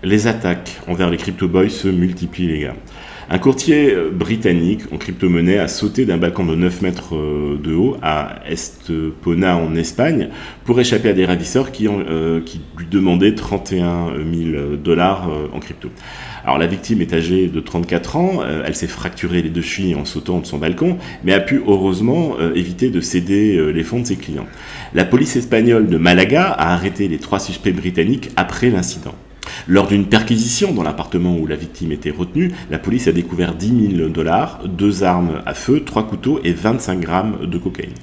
Les attaques envers les crypto-boys se multiplient, les gars. Un courtier britannique en crypto-monnaie a sauté d'un balcon de 9 mètres de haut à Estepona en Espagne pour échapper à des ravisseurs qui lui demandaient 31 000 dollars en crypto. Alors la victime est âgée de 34 ans, elle s'est fracturé les deux chevilles en sautant de son balcon, mais a pu heureusement éviter de céder les fonds de ses clients. La police espagnole de Malaga a arrêté les 3 suspects britanniques après l'incident. Lors d'une perquisition dans l'appartement où la victime était retenue, la police a découvert 10 000 dollars, 2 armes à feu, 3 couteaux et 25 grammes de cocaïne.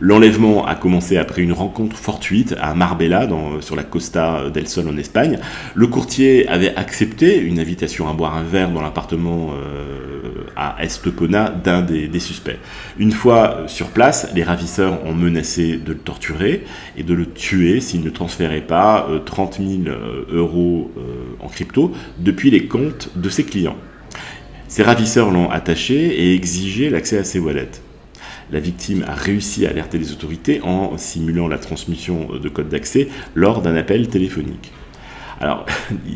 L'enlèvement a commencé après une rencontre fortuite à Marbella, sur la Costa del Sol en Espagne. Le courtier avait accepté une invitation à boire un verre dans l'appartement à Estepona d'un des suspects. Une fois sur place, les ravisseurs ont menacé de le torturer et de le tuer s'il ne transférait pas 30 000 euros en crypto depuis les comptes de ses clients. Ces ravisseurs l'ont attaché et exigé l'accès à ses wallets. La victime a réussi à alerter les autorités en simulant la transmission de codes d'accès lors d'un appel téléphonique. Alors,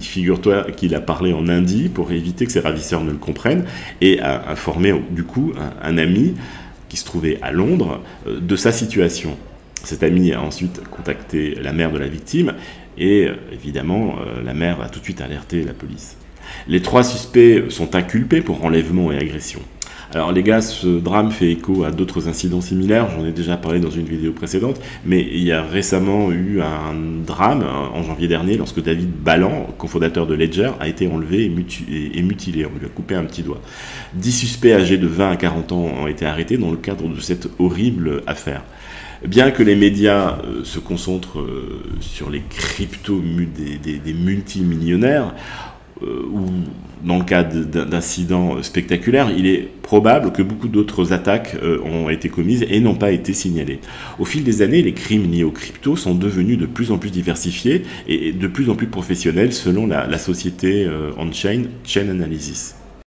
figure-toi qu'il a parlé en hindi pour éviter que ses ravisseurs ne le comprennent et a informé du coup un ami qui se trouvait à Londres de sa situation. Cet ami a ensuite contacté la mère de la victime et évidemment la mère a tout de suite alerté la police. Les 3 suspects sont inculpés pour enlèvement et agression. Alors les gars, ce drame fait écho à d'autres incidents similaires, j'en ai déjà parlé dans une vidéo précédente, mais il y a récemment eu un drame en janvier dernier lorsque David Ballan, cofondateur de Ledger, a été enlevé et mutilé, on lui a coupé un petit doigt. 10 suspects âgés de 20 à 40 ans ont été arrêtés dans le cadre de cette horrible affaire. Bien que les médias se concentrent sur les cryptos des multimillionnaires, ou dans le cas d'incidents spectaculaires, il est probable que beaucoup d'autres attaques ont été commises et n'ont pas été signalées. Au fil des années, les crimes liés aux cryptos sont devenus de plus en plus diversifiés et de plus en plus professionnels selon la société on-chain Chain Analysis.